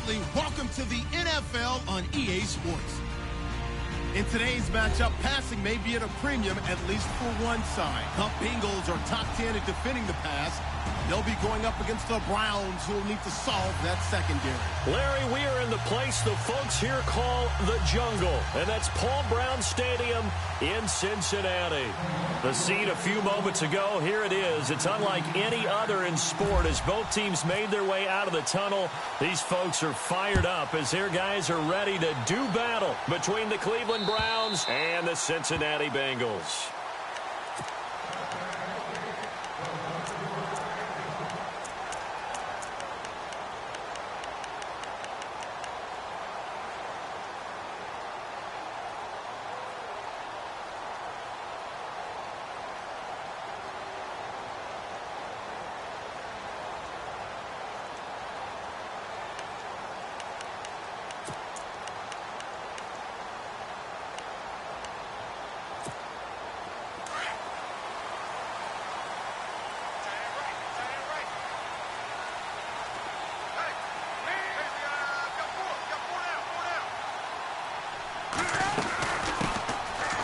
Absolutely. Welcome to the NFL on EA Sports. In today's matchup, passing may be at a premium, at least for one side. The Bengals are top 10 at defending the pass. They'll be going up against the Browns, who will need to solve that secondary. Larry, we are in the place the folks here call the jungle, and that's Paul Brown Stadium in Cincinnati. The scene a few moments ago, here it is. It's unlike any other in sport. As both teams made their way out of the tunnel, these folks are fired up as their guys are ready to do battle between the Cleveland Browns and the Cincinnati Bengals.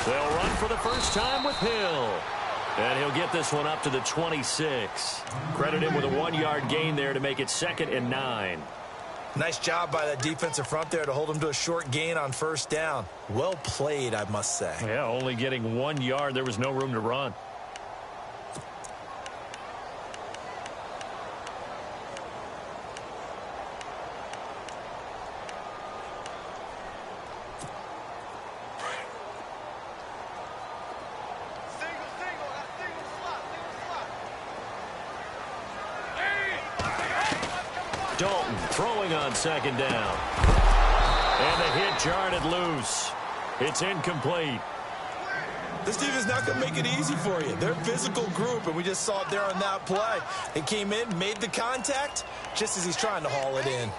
They'll run for the first time with Hill. And he'll get this one up to the 26. Credit him with a 1-yard gain there to make it 2nd and 9. Nice job by that defensive front there to hold him to a short gain on first down. Well played, I must say. Yeah, only getting 1 yard. There was no room to run. Dalton throwing on 2nd down. And the hit jarred it loose. It's incomplete. This defense is not going to make it easy for you. They're a physical group, and we just saw it there on that play. They came in, made the contact, just as he's trying to haul it in.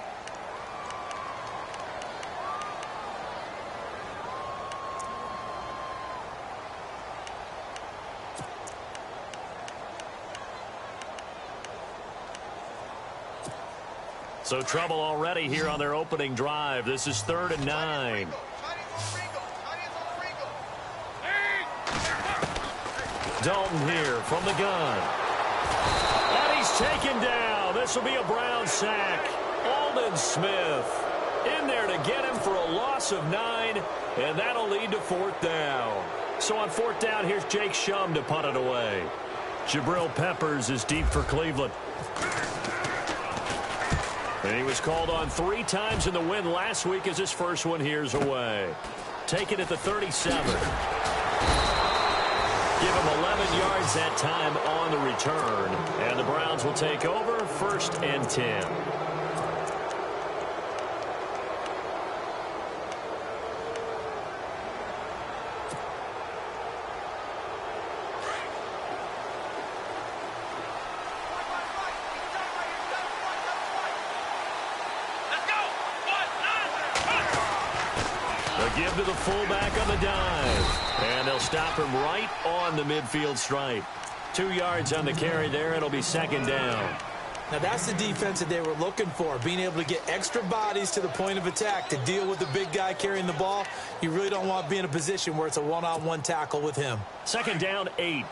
So trouble already here on their opening drive. This is 3rd and 9. Dalton here from the gun. And he's taken down. This will be a Brown sack. Aldon Smith in there to get him for a loss of 9, and that'll lead to 4th down. So on 4th down, here's Jake Shum to punt it away. Jabril Peppers is deep for Cleveland. And he was called on 3 times in the win last week as his first one here's away. Take it at the 37. Give him 11 yards that time on the return. And the Browns will take over 1st and 10. Give to the fullback on the dive. And they'll stop him right on the midfield stripe. 2 yards on the carry there. It'll be 2nd down. Now that's the defense that they were looking for, being able to get extra bodies to the point of attack to deal with the big guy carrying the ball. You really don't want to be in a position where it's a one-on-one tackle with him. 2nd down, 8.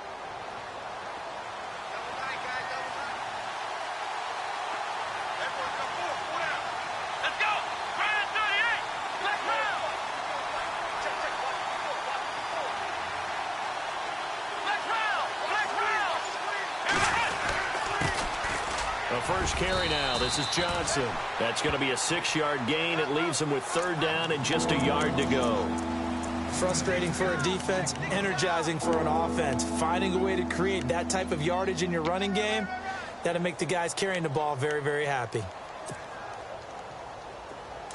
First carry now. This is Johnson. That's going to be a 6-yard gain. It leaves him with 3rd down and just a yard to go. Frustrating for a defense, energizing for an offense. Finding a way to create that type of yardage in your running game, that'll make the guys carrying the ball very, very happy.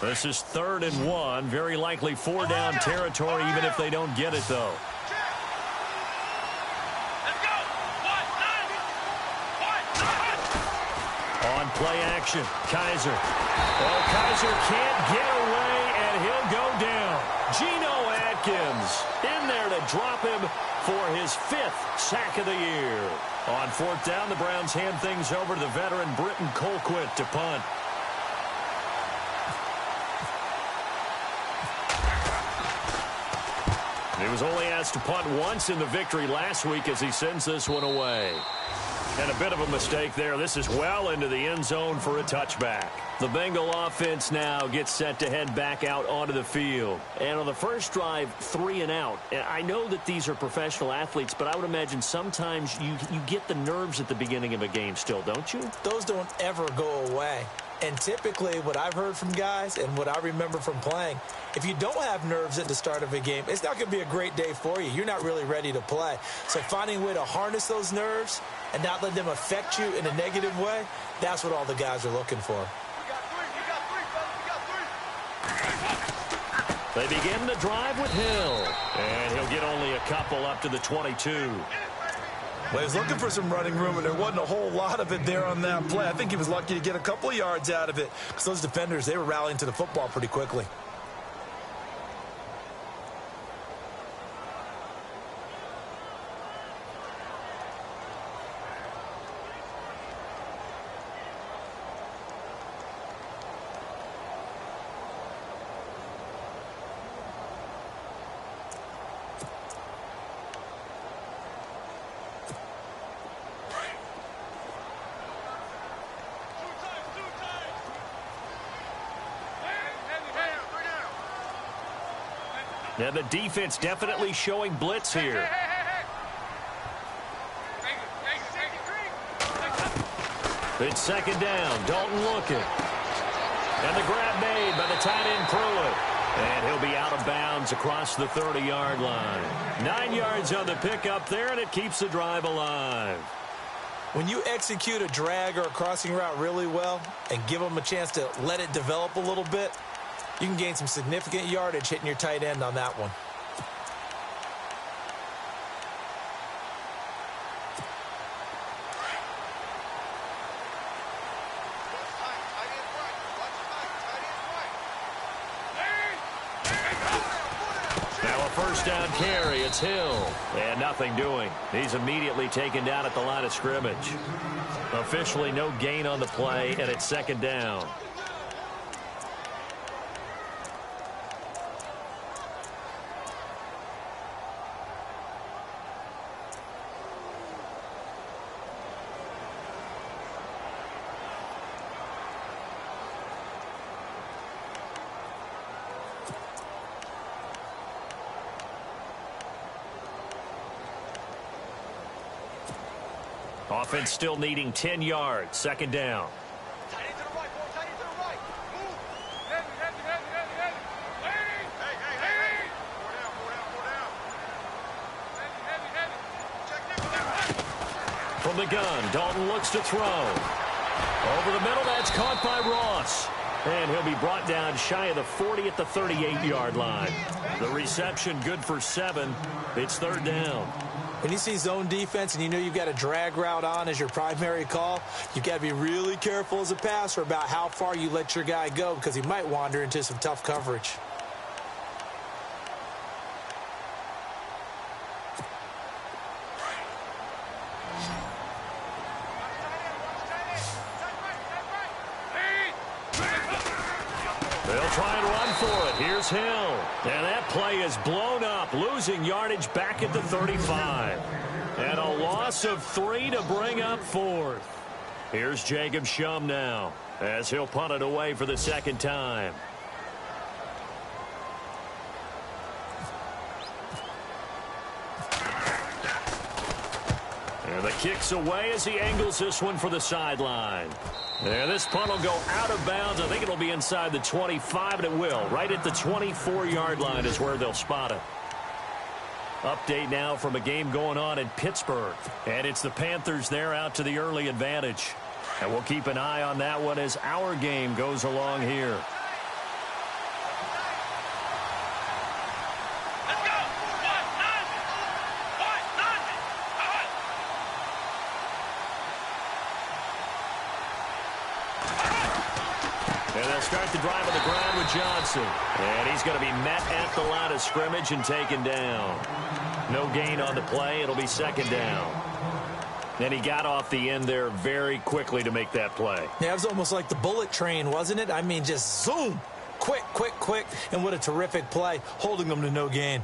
This is 3rd and 1. Very likely 4-down territory, even if they don't get it, though. On play action, Kaiser. Oh, Kaiser can't get away, and he'll go down. Geno Atkins in there to drop him for his 5th sack of the year. On 4th down, the Browns hand things over to the veteran Britton Colquitt to punt. He was only asked to punt once in the victory last week as he sends this one away. And a bit of a mistake there. This is well into the end zone for a touchback. The Bengal offense now gets set to head back out onto the field. And on the first drive, 3 and out. I know that these are professional athletes, but I would imagine sometimes you get the nerves at the beginning of a game still, don't you? Those don't ever go away. And typically what I've heard from guys and what I remember from playing, if you don't have nerves at the start of a game, it's not going to be a great day for you. You're not really ready to play. So finding a way to harness those nerves and not let them affect you in a negative way, that's what all the guys are looking for. They begin the drive with Hill. And he'll get only a couple up to the 22. Well, he was looking for some running room, and there wasn't a whole lot of it there on that play. I think he was lucky to get a couple of yards out of it because those defenders, they were rallying to the football pretty quickly. Now the defense definitely showing blitz here. It's second down. Dalton looking. And the grab made by the tight end Pruitt. And he'll be out of bounds across the 30-yard line. 9 yards on the pickup there, and it keeps the drive alive. When you execute a drag or a crossing route really well and give them a chance to let it develop a little bit, you can gain some significant yardage hitting your tight end on that one. Now a first down carry. It's Hill. And nothing doing. He's immediately taken down at the line of scrimmage. Officially no gain on the play, and it's second down. Offense still needing 10 yards. Second down. From the gun, Dalton looks to throw. Over the middle, that's caught by Ross. And he'll be brought down shy of the 40 at the 38-yard line. The reception good for 7. It's third down. When you see zone defense and you know you've got a drag route on as your primary call, you've got to be really careful as a passer about how far you let your guy go because he might wander into some tough coverage. They'll try and run for it. Here's Hill. And that play is blown up, losing yardage back at the 35. And a loss of 3 to bring up 4th. Here's Jacob Shum now as he'll punt it away for the second time. And the kick's away as he angles this one for the sideline. And this punt will go out of bounds. I think it'll be inside the 25, and it will. Right at the 24-yard line is where they'll spot it. Update now from a game going on in Pittsburgh. And it's the Panthers there out to the early advantage. And we'll keep an eye on that one as our game goes along here. And they'll start the drive on the ground with Johnson. And he's going to be met at the line of scrimmage and taken down. No gain on the play. It'll be second down. And he got off the end there very quickly to make that play. Yeah, it was almost like the bullet train, wasn't it? I mean, just zoom. Quick, quick, quick. And what a terrific play, holding them to no gain.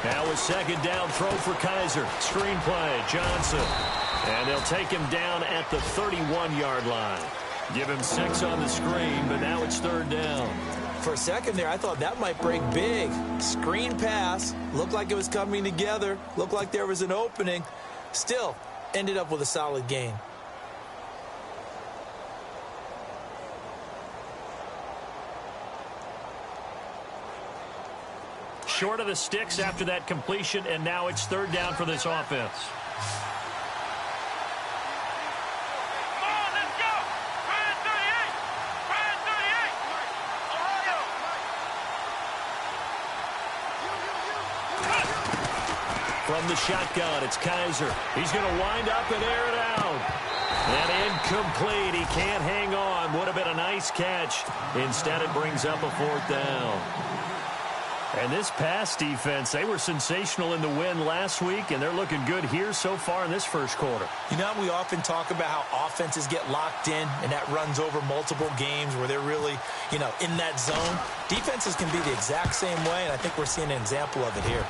Now a second down throw for Kaiser. Screenplay, Johnson. And they'll take him down at the 31-yard line. Give him 6 on the screen, but now it's third down. For a second there, I thought that might break big. Screen pass. Looked like it was coming together. Looked like there was an opening. Still, ended up with a solid gain. Short of the sticks after that completion, and now it's third down for this offense. From the shotgun, it's Kaiser. He's going to wind up and air it out. And incomplete. He can't hang on. Would have been a nice catch. Instead, it brings up a fourth down. And this pass defense, they were sensational in the win last week, and they're looking good here so far in this first quarter. You know, we often talk about how offenses get locked in, and that runs over multiple games where they're really, in that zone. Defenses can be the exact same way, and I think we're seeing an example of it here.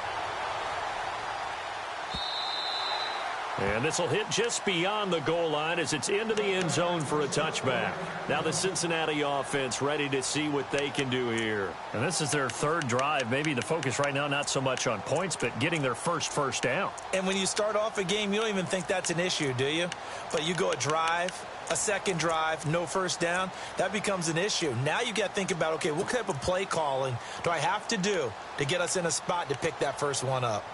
And this will hit just beyond the goal line as it's into the end zone for a touchback. Now the Cincinnati offense ready to see what they can do here. And this is their third drive. Maybe the focus right now not so much on points, but getting their first down. And when you start off a game, you don't even think that's an issue, do you? But you go a drive, a second drive, no first down, that becomes an issue. Now you got to think about, okay, what type of play calling do I have to do to get us in a spot to pick that first one up?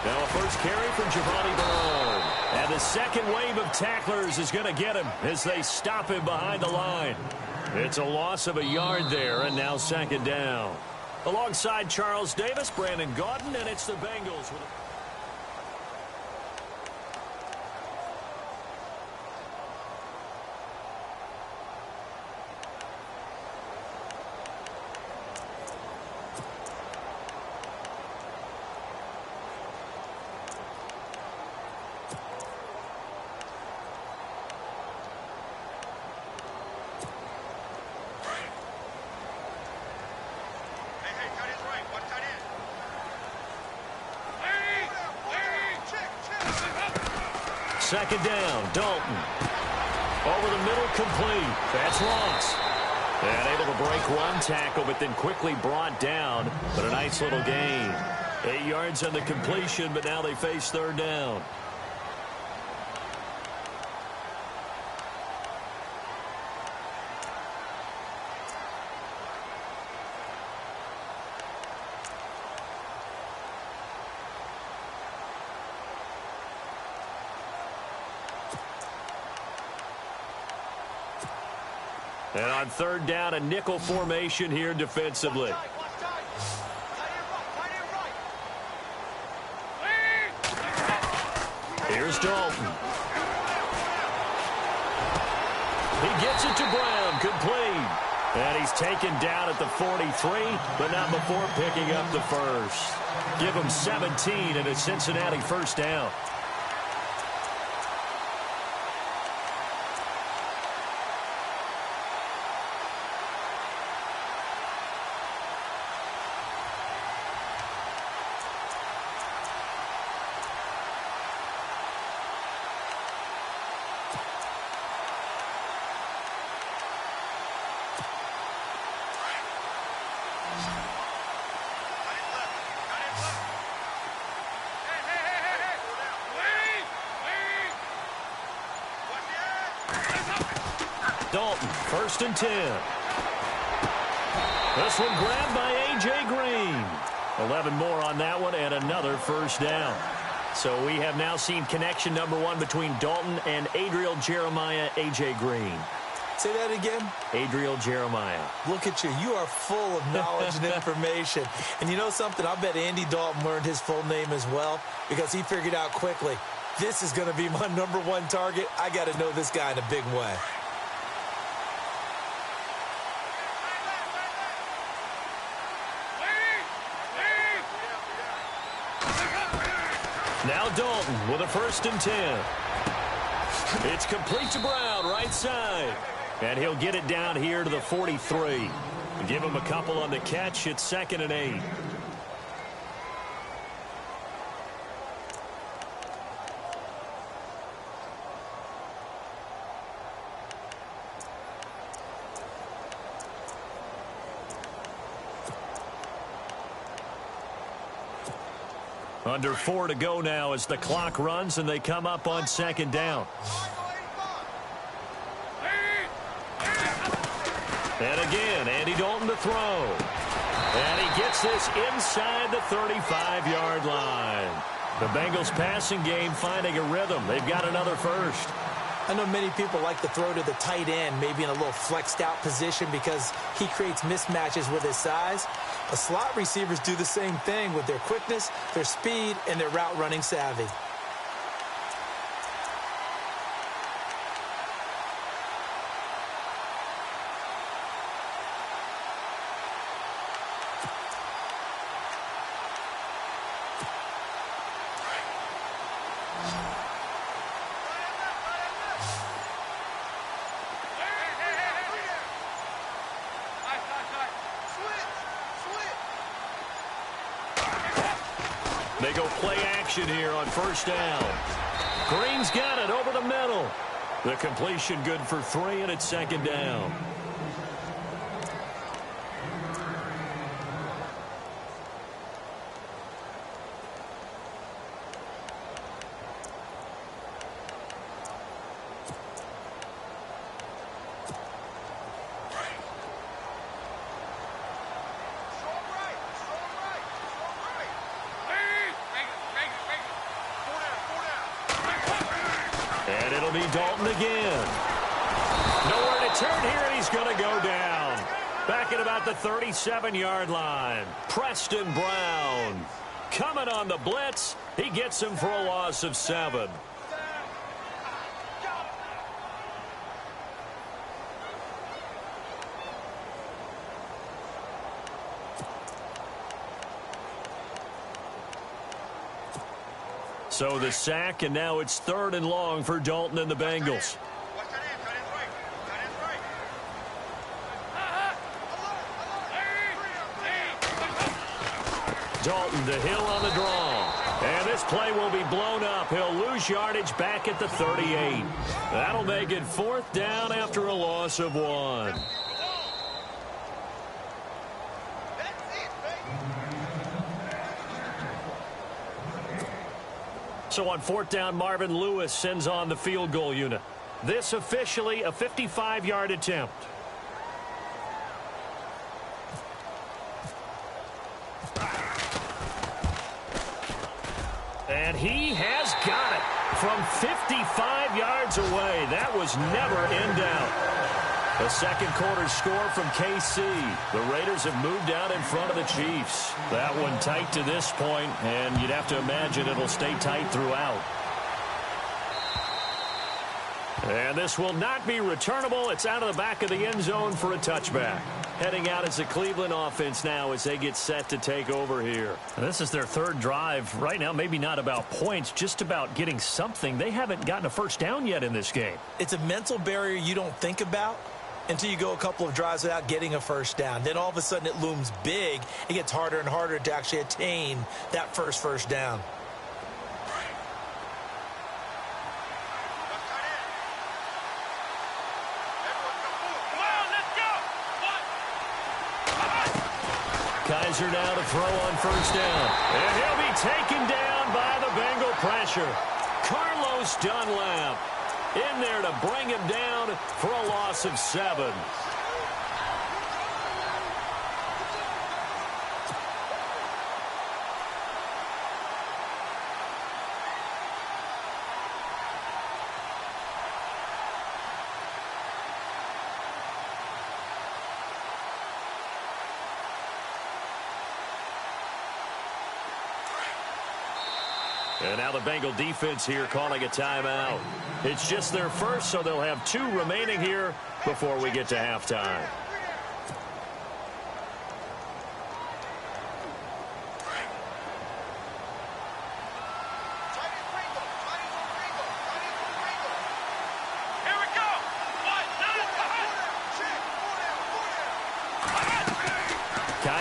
Now a first carry from Giovanni Bernard. And the second wave of tacklers is going to get him as they stop him behind the line. It's a loss of a yard there, and now second down. Alongside Charles Davis, Brandon Gaudin, and it's the Bengals with second down, Dalton. Over the middle, complete. That's Ross. And able to break one tackle, but then quickly brought down. But a nice little gain. 8 yards on the completion, but now they face third down. And on third down, a nickel formation here defensively. Here's Dalton. He gets it to Brown, complete. And he's taken down at the 43, but not before picking up the first. Give him 17 and a Cincinnati first down. Dalton, 1st and 10. This one grabbed by A.J. Green. 11 more on that one and another first down. So we have now seen connection number 1 between Dalton and Adriel Jeremiah, A.J. Green. Say that again? Adriel Jeremiah. Look at you. You are full of knowledge and information. And you know something? I bet Andy Dalton learned his full name as well because he figured out quickly, this is going to be my number 1 target. I got to know this guy in a big way. Now Dalton with a 1st and 10. It's complete to Brown, right side. And he'll get it down here to the 43. Give him a couple on the catch. It's 2nd and 8. Under 4 to go now as the clock runs and they come up on 2nd down. And again, Andy Dalton to throw. And he gets this inside the 35-yard line. The Bengals passing game finding a rhythm. They've got another first. I know many people like to throw to the tight end, maybe in a little flexed out position because he creates mismatches with his size. The slot receivers do the same thing with their quickness, their speed, and their route running savvy. They go play action here on 1st down. Green's got it over the middle. The completion good for 3, and it's 2nd down. And it'll be Dalton again. Nowhere to turn here, and he's going to go down. Back at about the 37-yard line. Preston Brown coming on the blitz. He gets him for a loss of 7. So the sack, and now it's 3rd and long for Dalton and the Bengals. Dalton to Hill on the draw. And this play will be blown up. He'll lose yardage back at the 38. That'll make it 4th down after a loss of 1. So on 4th down, Marvin Lewis sends on the field goal unit. This officially a 55-yard attempt. And he has got it from 55 yards away. That was never in doubt. The second quarter score from KC. The Raiders have moved out in front of the Chiefs. That one tight to this point, and you'd have to imagine it'll stay tight throughout. And this will not be returnable. It's out of the back of the end zone for a touchback. Heading out as the Cleveland offense now as they get set to take over here. This is their 3rd drive. Right now, maybe not about points, just about getting something. They haven't gotten a first down yet in this game. It's a mental barrier you don't think about until you go a couple of drives without getting a first down. Then all of a sudden it looms big. It gets harder and harder to actually attain that first down. Kaiser now to throw on 1st down. And he'll be taken down by the Bengal pressure. Carlos Dunlap in there to bring him down for a loss of 7. And now the Bengal defense here calling a timeout. It's just their first, so they'll have 2 remaining here before we get to halftime.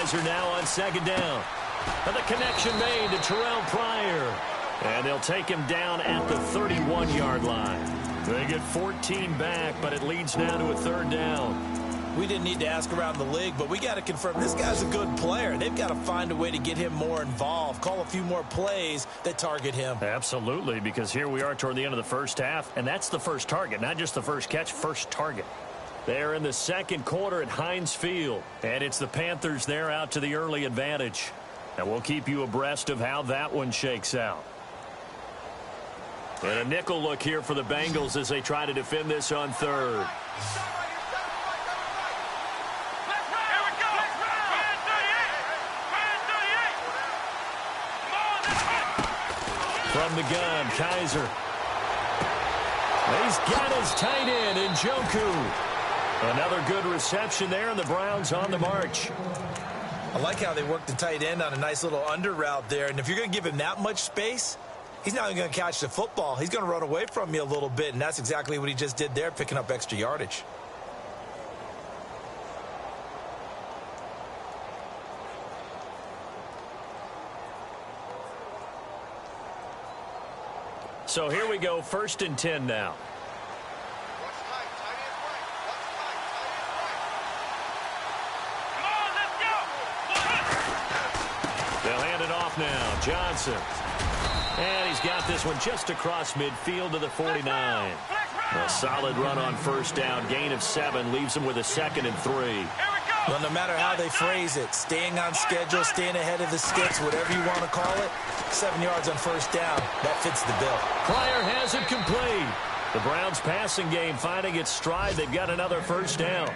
Kaiser now on second down. And the connection made to Terrell Pryor. And they'll take him down at the 31-yard line. They get 14 back, but it leads now to a third down. We didn't need to ask around the league, but we got to confirm this guy's a good player. They've got to find a way to get him more involved, call a few more plays that target him. Absolutely, because here we are toward the end of the first half, and that's the first target, not just the first catch, first target. They're in the second quarter at Heinz Field, and it's the Panthers there out to the early advantage. And we'll keep you abreast of how that one shakes out. And a nickel look here for the Bengals as they try to defend this on third. From the gun, Kaiser. He's got his tight end in Njoku. Another good reception there, and the Browns on the march. I like how they work the tight end on a nice little under route there. And if you're going to give him that much space, he's not even going to catch the football. He's going to run away from you a little bit, and that's exactly what he just did there, picking up extra yardage. So here we go, 1st and 10 now. They'll hand it off now. Johnson. And he's got this one just across midfield to the 49. A solid run on first down. Gain of 7 leaves him with a 2nd and 3. Well, no matter how they phrase it, staying on schedule, staying ahead of the sticks, whatever you want to call it, 7 yards on first down, that fits the bill. Pryor has it complete. The Browns passing game finding its stride. They've got another first down.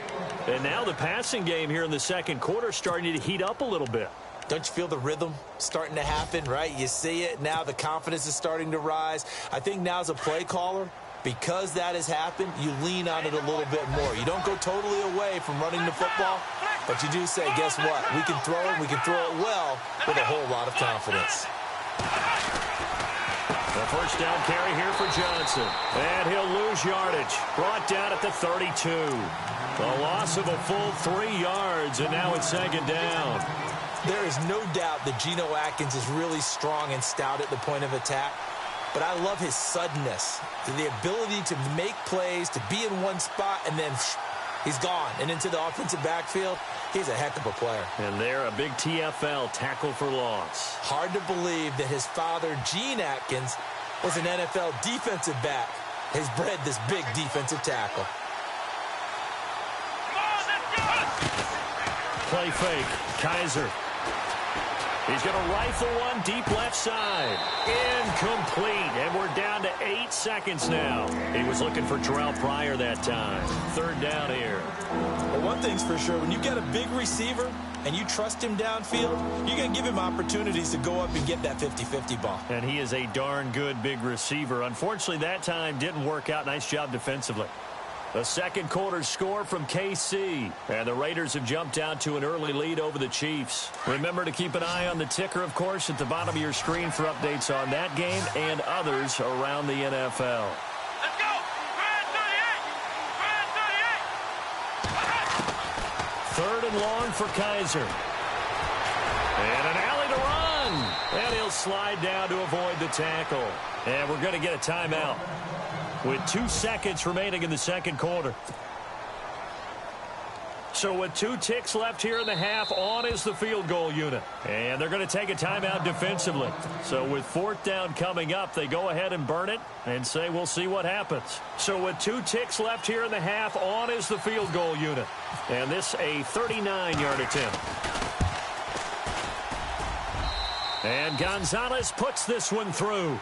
And now the passing game here in the second quarter starting to heat up a little bit. Don't you feel the rhythm starting to happen, right? You see it now. The confidence is starting to rise. I think now as a play caller, because that has happened, you lean on it a little bit more. You don't go totally away from running the football, but you do say, guess what? We can throw it. We can throw it well with a whole lot of confidence. The first down carry here for Johnson. And he'll lose yardage. Brought down at the 32. The loss of a full 3 yards, and now it's second down. There is no doubt that Geno Atkins is really strong and stout at the point of attack. But I love his suddenness, the ability to make plays, to be in one spot, and then he's gone. And into the offensive backfield, he's a heck of a player. And there, a big TFL, tackle for loss. Hard to believe that his father, Gene Atkins, was an NFL defensive back. Has bred this big defensive tackle. Play fake. Kaiser. He's going to rifle one deep left side. Incomplete. And we're down to 8 seconds now. He was looking for Terrell Pryor that time. Third down here. Well, one thing's for sure. When you got a big receiver and you trust him downfield, you're going to give him opportunities to go up and get that 50-50 ball. And he is a darn good big receiver. Unfortunately, that time didn't work out. Nice job defensively. The second quarter score from KC. And the Raiders have jumped out to an early lead over the Chiefs. Remember to keep an eye on the ticker, of course, at the bottom of your screen for updates on that game and others around the NFL. Let's go! 38! 3rd and long for Kaiser. And an alley to run. And he'll slide down to avoid the tackle. And we're going to get a timeout with 2 seconds remaining in the second quarter. So with 2 ticks left here in the half, on is the field goal unit. And they're going to take a timeout defensively. So with 4th down coming up, they go ahead and burn it and say we'll see what happens. So with 2 ticks left here in the half, on is the field goal unit. And this a 39-yard attempt. And Gonzalez puts this one through.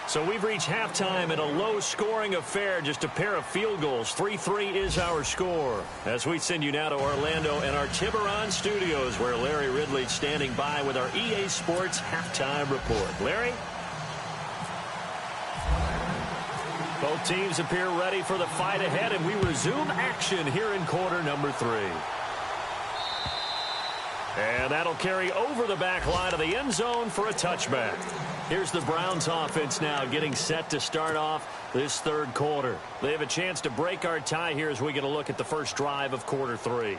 So we've reached halftime in a low-scoring affair, just a pair of field goals. 3-3 is our score. As we send you now to Orlando and our Tiburon studios, where Larry Ridley's standing by with our EA Sports halftime report. Larry? Both teams appear ready for the fight ahead, and we resume action here in quarter number 3. And that'll carry over the back line of the end zone for a touchback. Here's the Browns offense now getting set to start off this third quarter. They have a chance to break our tie here as we get a look at the first drive of quarter 3.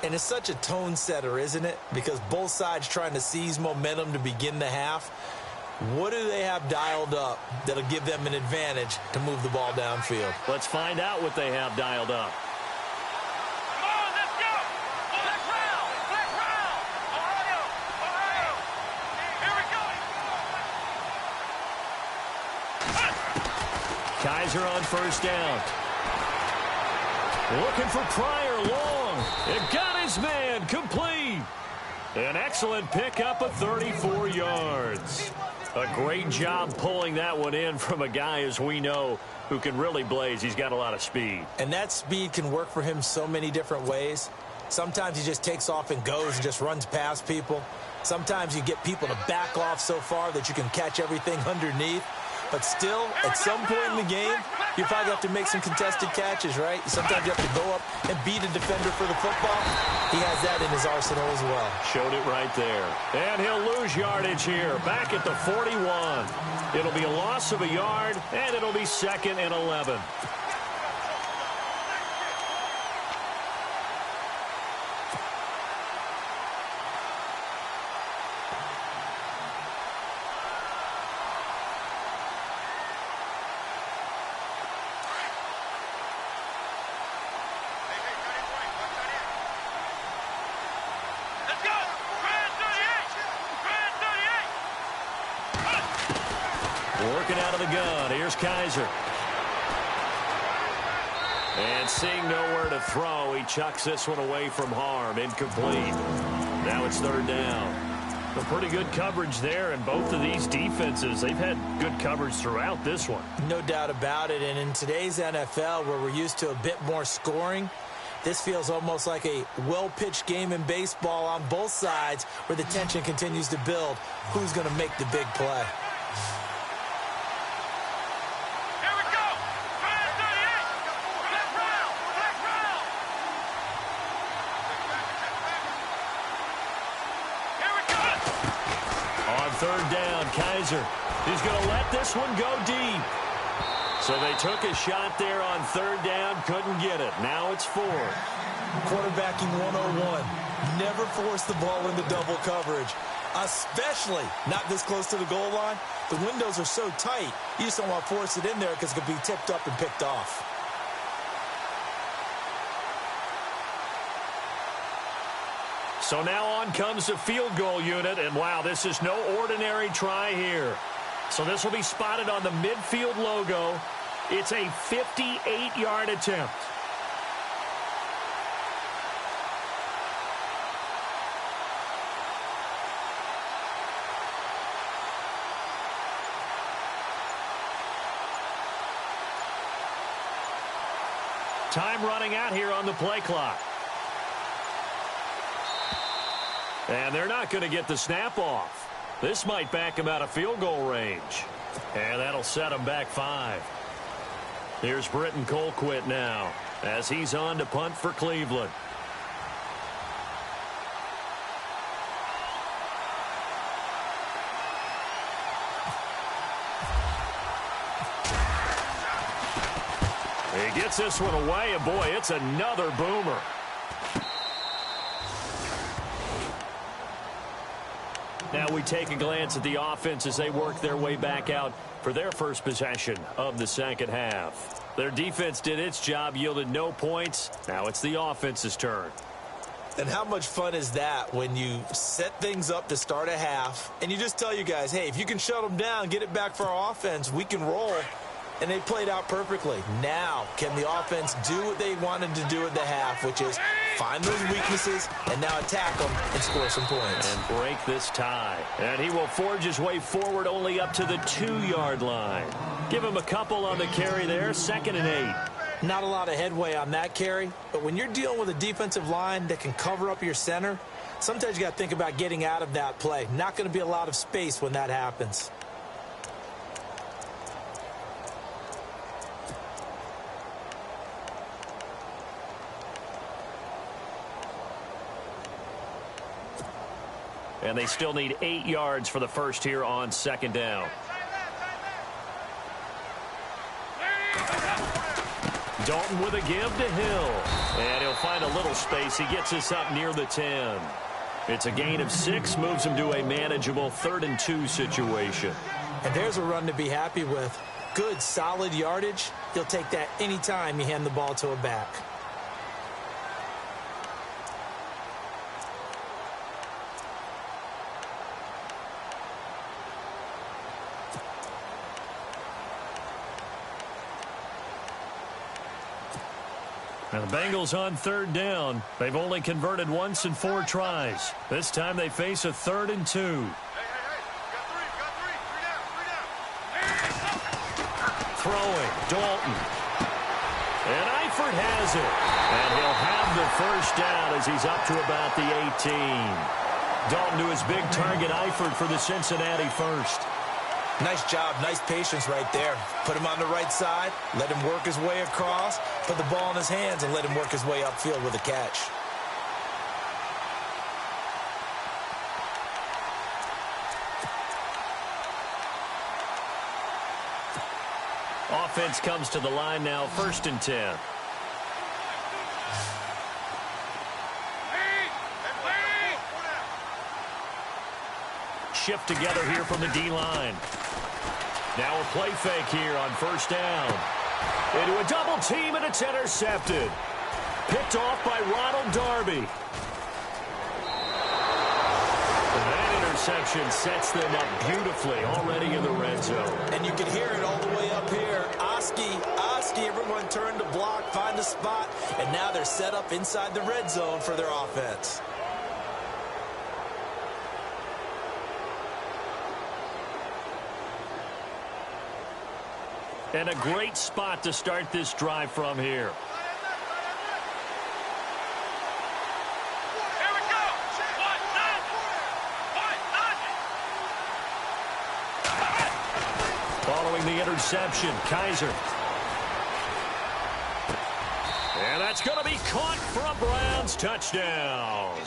And it's such a tone setter, isn't it? Because both sides trying to seize momentum to begin the half. What do they have dialed up that'll give them an advantage to move the ball downfield? Let's find out what they have dialed up. Come on, let's go. Black round. Ohio. Here we go. Kaiser on first down. Looking for Pryor long. It got his man complete. An excellent pickup of 34 yards. A great job pulling that one in from a guy, as we know, who can really blaze. He's got a lot of speed. And that speed can work for him so many different ways. Sometimes he just takes off and goes and just runs past people. Sometimes you get people to back off so far that you can catch everything underneath. But still, at some point in the game, you probably have to make some contested catches, right? Sometimes you have to go up and beat a defender for the football. He has that in his arsenal as well. Showed it right there. And he'll lose yardage here, back at the 41. It'll be a loss of a yard, and it'll be 2nd and 11. Working out of the gun. Here's Kaiser. And seeing nowhere to throw, he chucks this one away from harm. Incomplete. Now it's 3rd down. A pretty good coverage there, and both of these defenses, they've had good coverage throughout this one. No doubt about it. And in today's NFL, where we're used to a bit more scoring, this feels almost like a well-pitched game in baseball on both sides, where the tension continues to build. Who's going to make the big play? Third down, Kaiser. He's going to let this one go deep. So they took a shot there on 3rd down, couldn't get it. Now it's 4. Quarterbacking 101. Never force the ball into double coverage, especially not this close to the goal line. The windows are so tight, you just don't want to force it in there because it could be tipped up and picked off. So now on comes the field goal unit, and wow, this is no ordinary try here. So this will be spotted on the midfield logo. It's a 58-yard attempt. Time running out here on the play clock. And they're not going to get the snap off. This might back him out of field goal range. And that'll set him back 5. Here's Britton Colquitt now as he's on to punt for Cleveland. He gets this one away, and boy, it's another boomer. Now we take a glance at the offense as they work their way back out for their first possession of the second half. Their defense did its job, yielded no points. Now it's the offense's turn. And how much fun is that when you set things up to start a half and you just tell you guys, hey, if you can shut them down, get it back for our offense, we can roll. And they played out perfectly. Now, can the offense do what they wanted to do at the half, which is find those weaknesses and now attack them and score some points. And break this tie. And he will forge his way forward only up to the 2-yard line. Give him a couple on the carry there, 2nd and 8. Not a lot of headway on that carry, but when you're dealing with a defensive line that can cover up your center, sometimes you got to think about getting out of that play. Not going to be a lot of space when that happens. And they still need 8 yards for the first here on 2nd down. Dalton with a give to Hill. And he'll find a little space. He gets us up near the 10. It's a gain of 6, moves him to a manageable 3rd and 2 situation. And there's a run to be happy with. Good, solid yardage. You'll take that anytime you hand the ball to a back. And the Bengals on 3rd down. They've only converted once in 4 tries. This time they face a 3rd and 2. Hey, got three down. Throwing, Dalton. And Eifert has it. And he'll have the 1st down as he's up to about the 18. Dalton to his big target, Eifert, for the Cincinnati 1st. Nice job, nice patience right there. Put him on the right side, let him work his way across, put the ball in his hands, and let him work his way upfield with a catch. Offense comes to the line now, 1st and 10. Shift together here from the D-line. Now a play fake here on 1st down. Into a double team, and it's intercepted. Picked off by Ronald Darby. And that interception sets them up beautifully already in the red zone. And you can hear it all the way up here. Oski, everyone turned to block, find a spot, and now they're set up inside the red zone for their offense. And a great spot to start this drive from here. Here we go. Following the interception, Kaiser. And that's going to be caught for a Browns touchdown.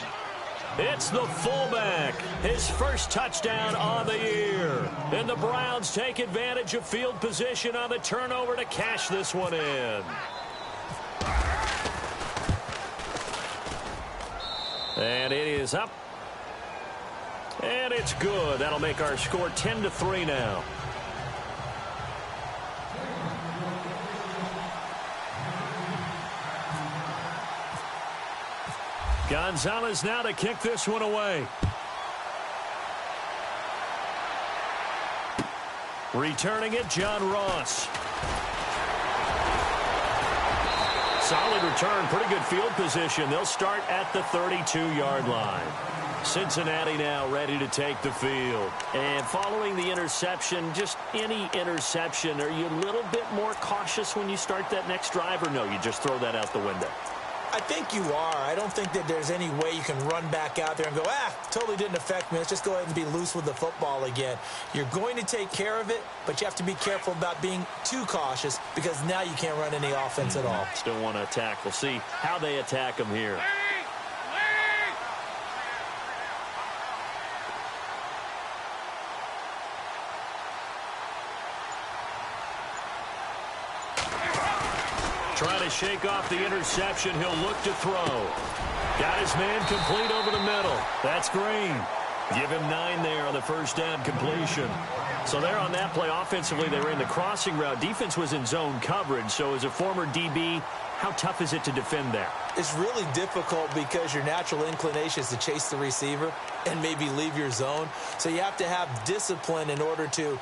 It's the fullback, his 1st touchdown on the year. And the Browns take advantage of field position on the turnover to cash this one in. And it is up. And it's good. That'll make our score 10-3 now. Gonzalez now to kick this one away. Returning it, John Ross. Solid return, pretty good field position. They'll start at the 32-yard line. Cincinnati now ready to take the field. And following the interception, just any interception, are you a little bit more cautious when you start that next drive, or no, you just throw that out the window? I think you are. I don't think that there's any way you can run back out there and go, totally didn't affect me. Let's just go ahead and be loose with the football again. You're going to take care of it, but you have to be careful about being too cautious because now you can't run any offense at all. Still want to attack. We'll see how they attack them here. Trying to shake off the interception. He'll look to throw. Got his man complete over the middle. That's Green. Give him 9 there on the 1st down completion. So there on that play, offensively, they were in the crossing route. Defense was in zone coverage. So as a former DB, how tough is it to defend that? It's really difficult because your natural inclination is to chase the receiver and maybe leave your zone. So you have to have discipline in order to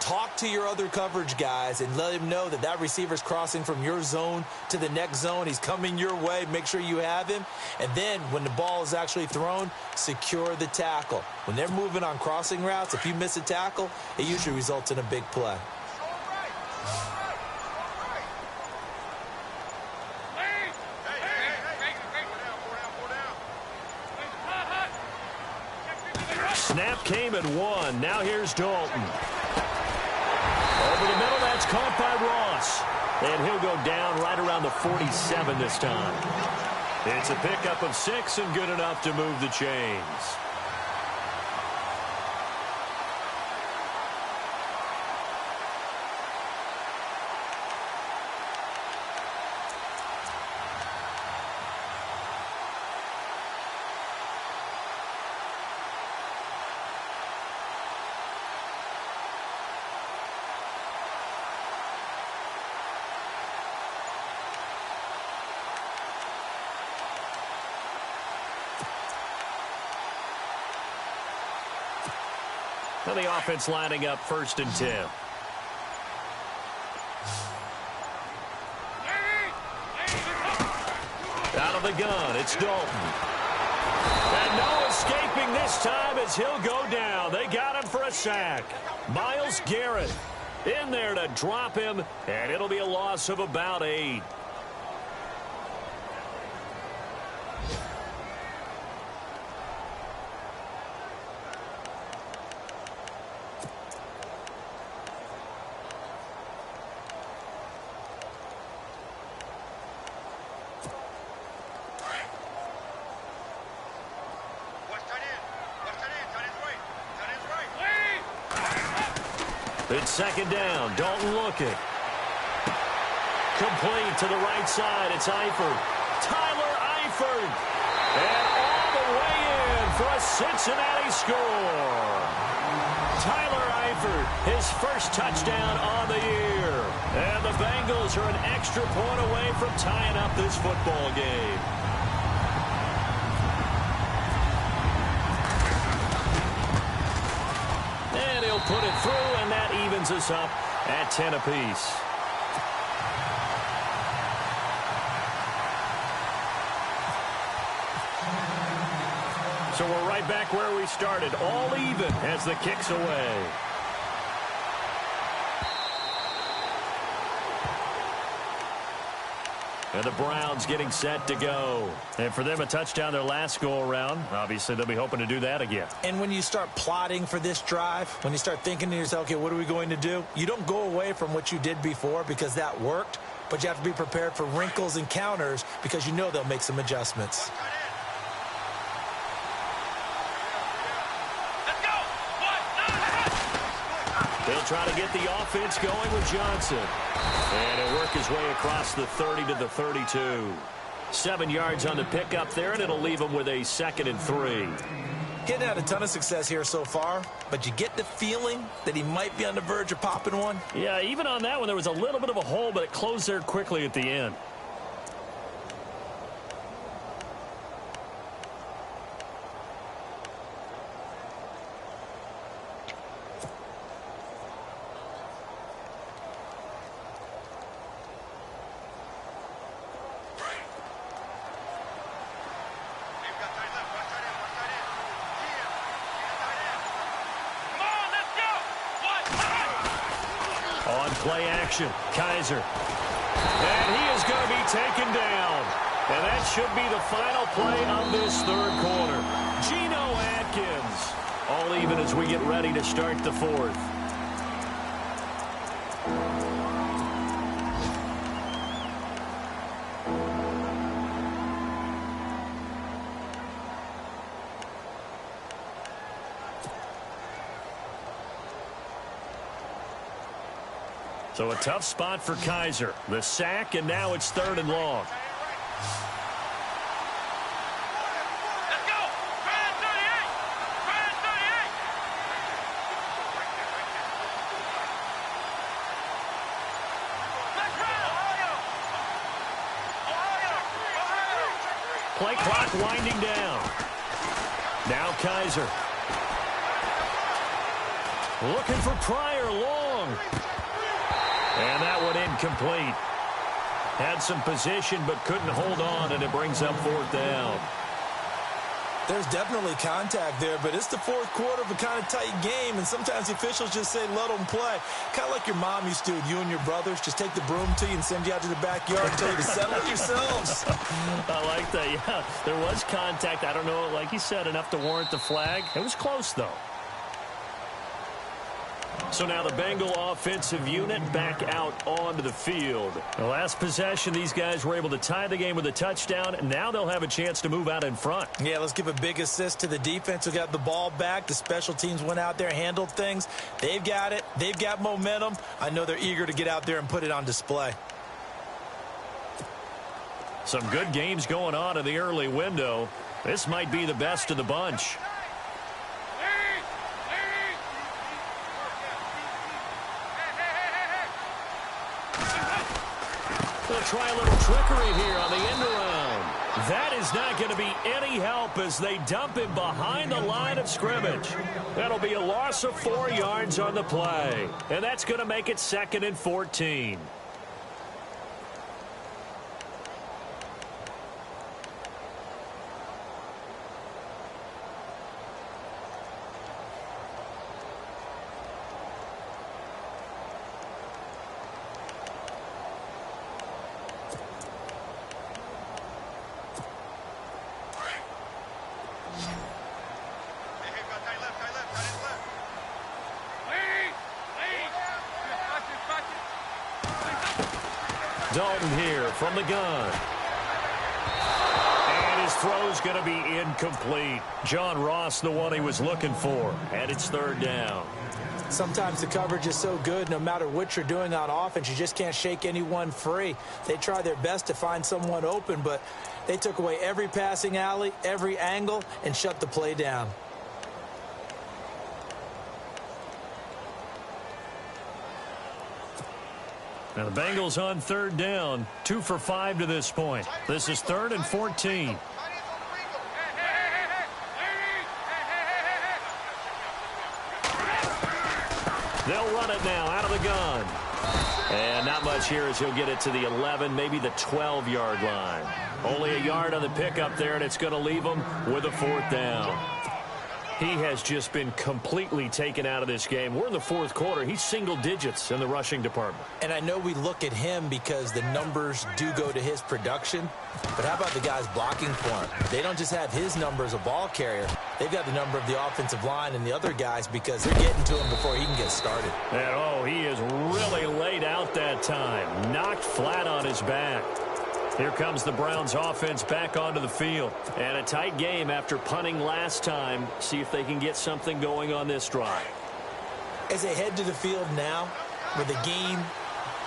talk to your other coverage guys and let him know that that receiver's crossing from your zone to the next zone. He's coming your way. Make sure you have him. And then when the ball is actually thrown, secure the tackle. When they're moving on crossing routes, if you miss a tackle, it usually results in a big play. Snap came at 1. Now here's Dalton. Over the middle, that's caught by Ross. And he'll go down right around the 47 this time. It's a pickup of 6 and good enough to move the chains. And the offense lining up 1st and 10. Out of the gun, it's Dalton. And no escaping this time as he'll go down. They got him for a sack. Myles Garrett in there to drop him, and it'll be a loss of about 8. It's 2nd down. Dalton looking. Complete to the right side. It's Eifert. Tyler Eifert. And all the way in for a Cincinnati score. Tyler Eifert, his first touchdown on the year. And the Bengals are an extra point away from tying up this football game. And he'll put it through, and that evens us up at 10 apiece. So we're right back where we started, all even as the kick's away. And the Browns getting set to go. And for them, a touchdown their last go-around. Obviously, they'll be hoping to do that again. And when you start plotting for this drive, when you start thinking to yourself, okay, what are we going to do? You don't go away from what you did before because that worked, but you have to be prepared for wrinkles and counters because you know they'll make some adjustments. They'll try to get the offense going with Johnson. And he'll work his way across the 30 to the 32. 7 yards on the pickup there, and it'll leave him with a 2nd and 3. Getting had a ton of success here so far, but you get the feeling that he might be on the verge of popping one. Yeah, even on that one, there was a little bit of a hole, but it closed there quickly at the end. Play action. Kaiser. And he is going to be taken down. And that should be the final play of this 3rd quarter. Geno Atkins. All even as we get ready to start the 4th. So a tough spot for Kaiser. The sack, and now it's 3rd and long. Let's go! Brand 38! Brand 38! Let's run! Ohio! Play clock winding down. Now Kaiser. Looking for Pryor long. And that one incomplete. Had some position but couldn't hold on, and it brings up 4th down. There's definitely contact there, but it's the 4th quarter of a kind of tight game, and sometimes the officials just say let them play. Kind of like your mom used to with you and your brothers. Just take the broom to you and send you out to the backyard and tell you to settle it yourselves. I like that, yeah. There was contact. I don't know, like you said, enough to warrant the flag. It was close, though. So now the Bengal offensive unit back out onto the field. The last possession, these guys were able to tie the game with a touchdown. Now they'll have a chance to move out in front. Yeah, let's give a big assist to the defense who got the ball back. The special teams went out there, handled things. They've got it. They've got momentum. I know they're eager to get out there and put it on display. Some good games going on in the early window. This might be the best of the bunch. They'll try a little trickery here on the end around. That is not going to be any help as they dump him behind the line of scrimmage. That'll be a loss of 4 yards on the play. And that's going to make it 2nd and 14. Dalton here from the gun. And his throw's going to be incomplete. John Ross, the one he was looking for. And it's 3rd down. Sometimes the coverage is so good, no matter what you're doing on offense, you just can't shake anyone free. They try their best to find someone open, but they took away every passing alley, every angle, and shut the play down. Now the Bengals on 3rd down, 2 for 5 to this point. This is 3rd and 14. They'll run it now out of the gun. And not much here as he'll get it to the 11, maybe the 12-yard line. Only a yard on the pickup there, and it's going to leave him with a 4th down. He has just been completely taken out of this game. We're in the 4th quarter. He's single digits in the rushing department. And I know we look at him because the numbers do go to his production. But how about the guys blocking for him? They don't just have his number as a ball carrier. They've got the number of the offensive line and the other guys because they're getting to him before he can get started. And, he is really laid out that time. Knocked flat on his back. Here comes the Browns offense back onto the field. And a tight game after punting last time. See if they can get something going on this drive. As they head to the field now, with the game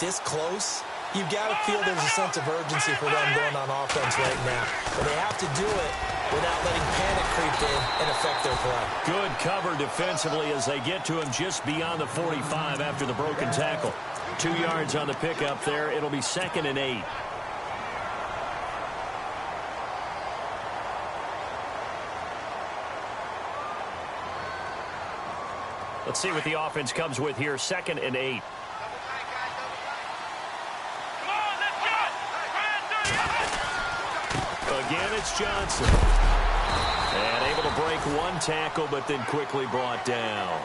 this close, you've got to feel there's a sense of urgency for them going on offense right now. But they have to do it without letting panic creep in and affect their play. Good cover defensively as they get to him just beyond the 45 after the broken tackle. 2 yards on the pickup there. It'll be 2nd and 8. Let's see what the offense comes with here. 2nd and 8. Again, it's Johnson. And able to break 1 tackle, but then quickly brought down.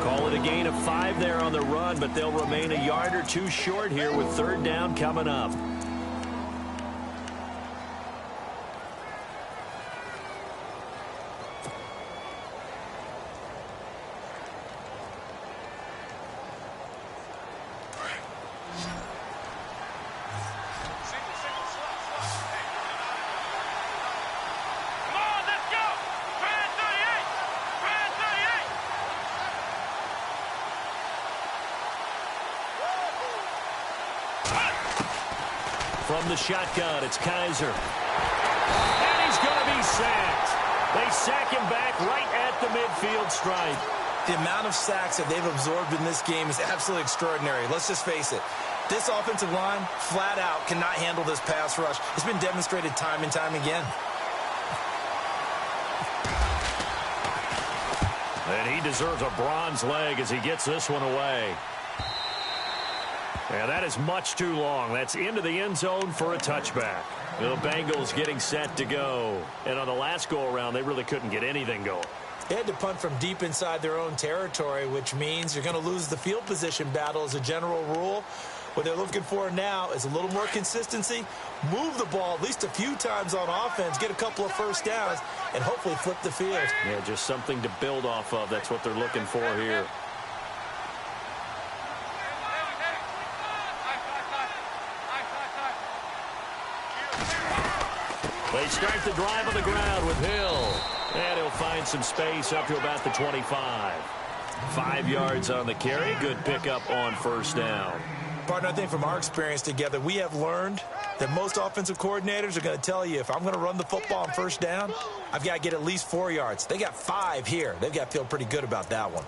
Call it a gain of 5 there on the run, but they'll remain a yard or 2 short here with 3rd down coming up. From the shotgun, it's Kaiser. And he's going to be sacked. They sack him back right at the midfield stripe. The amount of sacks that they've absorbed in this game is absolutely extraordinary. Let's just face it. This offensive line, flat out, cannot handle this pass rush. It's been demonstrated time and time again. And he deserves a bronze leg as he gets this one away. And that is much too long. That's into the end zone for a touchback. The Bengals getting set to go. And on the last go-around, they really couldn't get anything going. They had to punt from deep inside their own territory, which means you're going to lose the field position battle as a general rule. What they're looking for now is a little more consistency, move the ball at least a few times on offense, get a couple of first downs, and hopefully flip the field. Yeah, just something to build off of. That's what they're looking for here. They start the drive on the ground with Hill. And he'll find some space up to about the 25. 5 yards on the carry. Good pickup on 1st down. Partner, I think from our experience together, we have learned that most offensive coordinators are going to tell you, if I'm going to run the football on 1st down, I've got to get at least 4 yards. They got 5 here. They've got to feel pretty good about that one.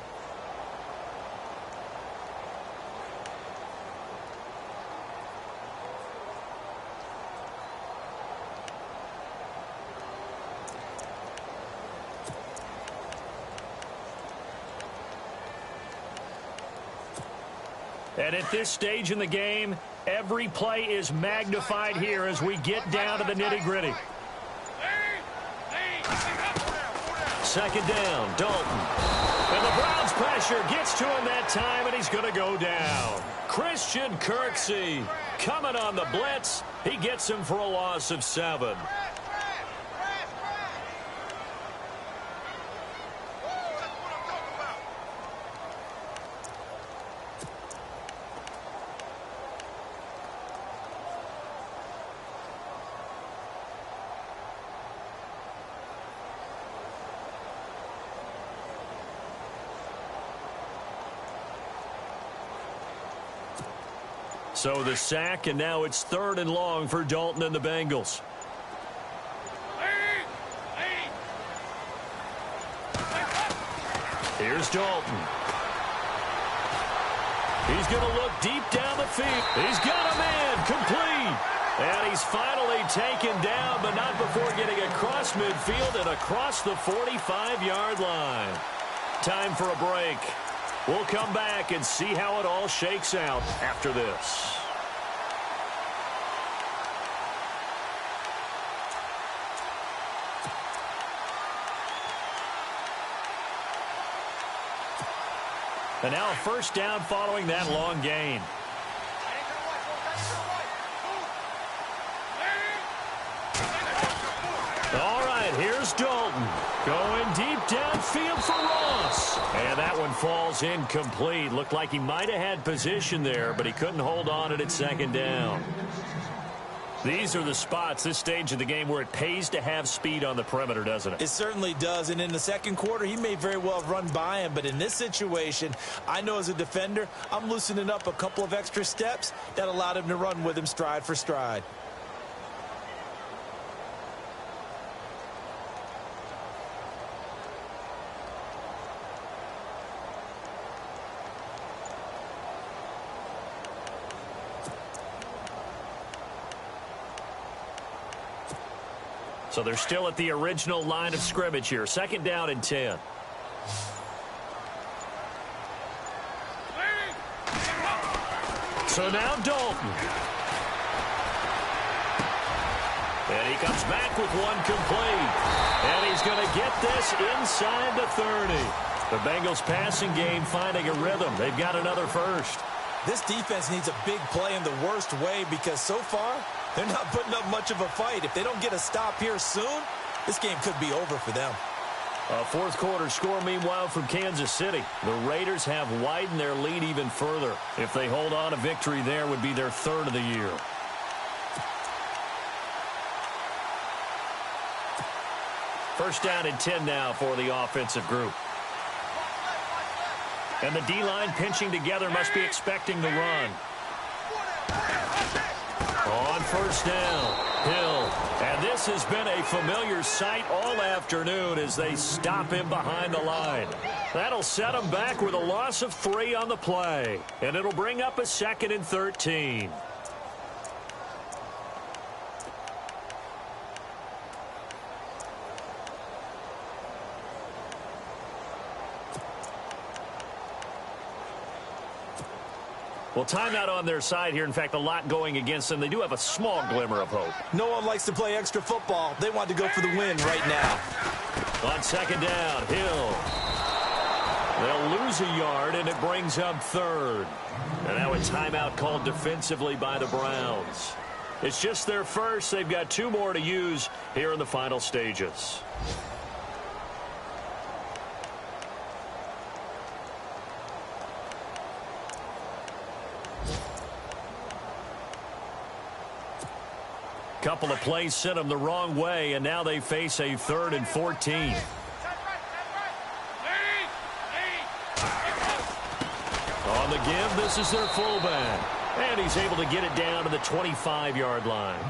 And at this stage in the game, every play is magnified here as we get down to the nitty-gritty. Second down, Dalton. And the Browns pressure gets to him that time, and he's going to go down. Christian Kirksey coming on the blitz. He gets him for a loss of 7. So the sack, and now it's 3rd and long for Dalton and the Bengals. Here's Dalton. He's going to look deep down the field. He's got a man complete. And he's finally taken down, but not before getting across midfield and across the 45-yard line. Time for a break. We'll come back and see how it all shakes out after this. And now a first down following that long gain. All right, here's Dalton. Going deep downfield for Ross. And that one falls incomplete. Looked like he might have had position there, but he couldn't hold on at 2nd down. These are the spots, this stage of the game, where it pays to have speed on the perimeter, doesn't it? It certainly does, and in the second quarter, he may very well have run by him, but in this situation, I know as a defender, I'm loosening up a couple of extra steps that allowed him to run with him stride for stride. So they're still at the original line of scrimmage here. 2nd down and 10. So now Dalton. And he comes back with one complete. And he's going to get this inside the 30. The Bengals passing game finding a rhythm. They've got another first. This defense needs a big play in the worst way because so far, they're not putting up much of a fight. If they don't get a stop here soon, this game could be over for them. A fourth quarter score, meanwhile, from Kansas City. The Raiders have widened their lead even further. If they hold on, a victory there would be their 3rd of the year. First down and 10 now for the offensive group. And the D-line pinching together must be expecting the run. On first down, Hill. And this has been a familiar sight all afternoon as they stop him behind the line. That'll set him back with a loss of 3 on the play. And it'll bring up a 2nd and 13. Well, timeout on their side here. In fact, a lot going against them. They do have a small glimmer of hope. No one likes to play extra football. They want to go for the win right now. On 2nd down, Hill. They'll lose a yard, and it brings up 3rd. And now a timeout called defensively by the Browns. It's just their first. They've got 2 more to use here in the final stages. Couple of plays sent them the wrong way, and now they face a 3rd and 14. On the give, this is their fullback. And he's able to get it down to the 25-yard line.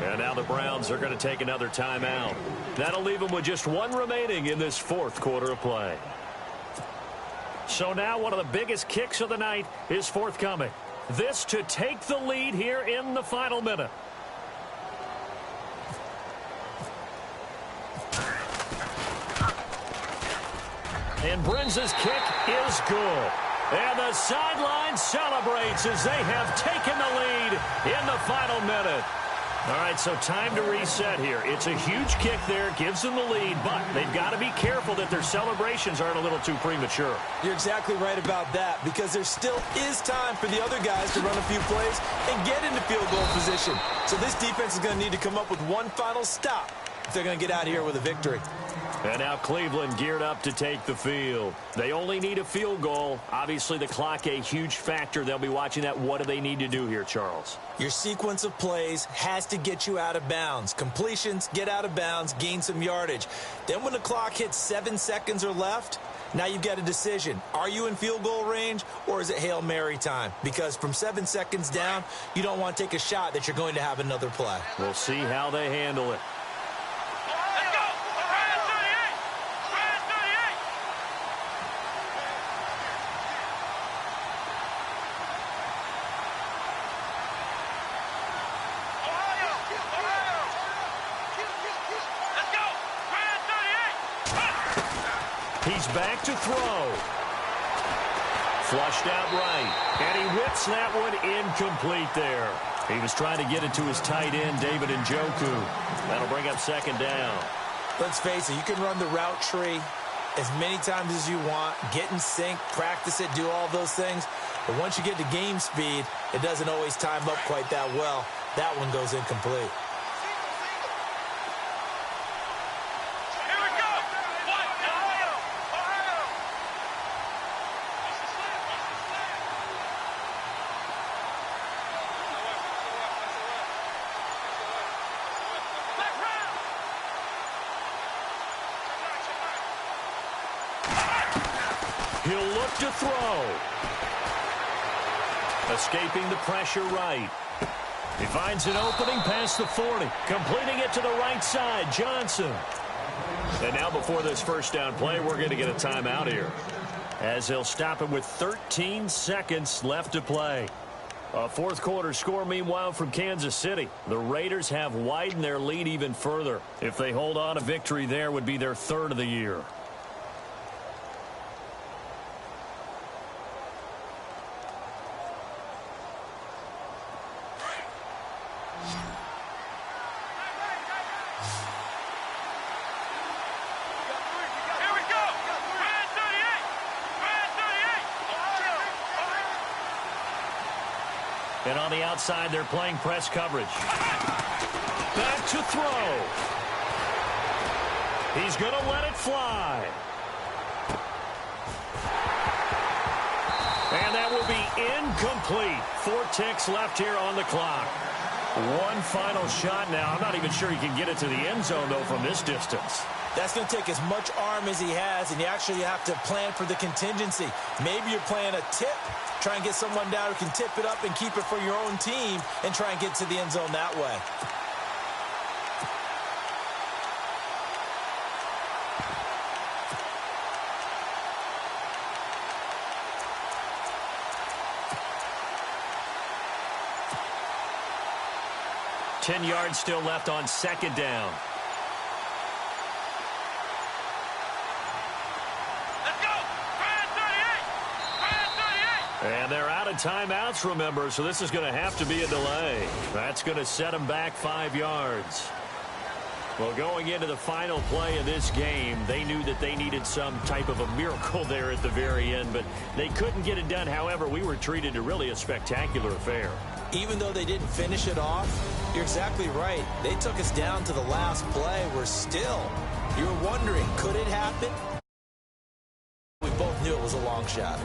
And now the Browns are going to take another timeout. That'll leave them with just 1 remaining in this 4th quarter of play. So now one of the biggest kicks of the night is forthcoming. This to take the lead here in the final minute. And Brenza's kick is good. And the sideline celebrates as they have taken the lead in the final minute. All right, so time to reset here. It's a huge kick there, gives them the lead, but they've got to be careful that their celebrations aren't a little too premature. You're exactly right about that, because there still is time for the other guys to run a few plays and get into field goal position. So this defense is going to need to come up with one final stop if they're going to get out of here with a victory. And now Cleveland geared up to take the field. They only need a field goal. Obviously, the clock a huge factor. They'll be watching that. What do they need to do here, Charles? Your sequence of plays has to get you out of bounds. Completions, get out of bounds, gain some yardage. Then when the clock hits 7 seconds or left, now you've got a decision. Are you in field goal range, or is it Hail Mary time? Because from 7 seconds down, you don't want to take a shot that you're going to have another play. We'll see how they handle it. He's back to throw. Flushed out right. And he whips that one incomplete there. He was trying to get it to his tight end, David Njoku. That'll bring up second down. Let's face it, you can run the route tree as many times as you want, get in sync, practice it, do all those things. But once you get to game speed, it doesn't always time up quite that well. That one goes incomplete. He'll look to throw. Escaping the pressure right. He finds an opening past the 40. Completing it to the right side, Johnson. And now before this first down play, we're going to get a timeout here, as they'll stop him with 13 seconds left to play. A fourth quarter score, meanwhile, from Kansas City. The Raiders have widened their lead even further. If they hold on, a victory there would be their third of the year. And on the outside, they're playing press coverage. Back to throw. He's going to let it fly. And that will be incomplete. 4 ticks left here on the clock. One final shot now. I'm not even sure he can get it to the end zone, though, from this distance. That's going to take as much arm as he has, and you actually have to plan for the contingency. Maybe you're playing a tip. Try and get someone down who can tip it up and keep it for your own team and try and get to the end zone that way. Ten yards still left on second down. And they're out of timeouts, remember, so this is going to have to be a delay. That's going to set them back 5 yards. Well, going into the final play of this game, they knew that they needed some type of a miracle there at the very end, but they couldn't get it done. However, we were treated to really a spectacular affair. Even though they didn't finish it off, you're exactly right. They took us down to the last play. We're still, you were wondering, could it happen? We both knew it was a long shot.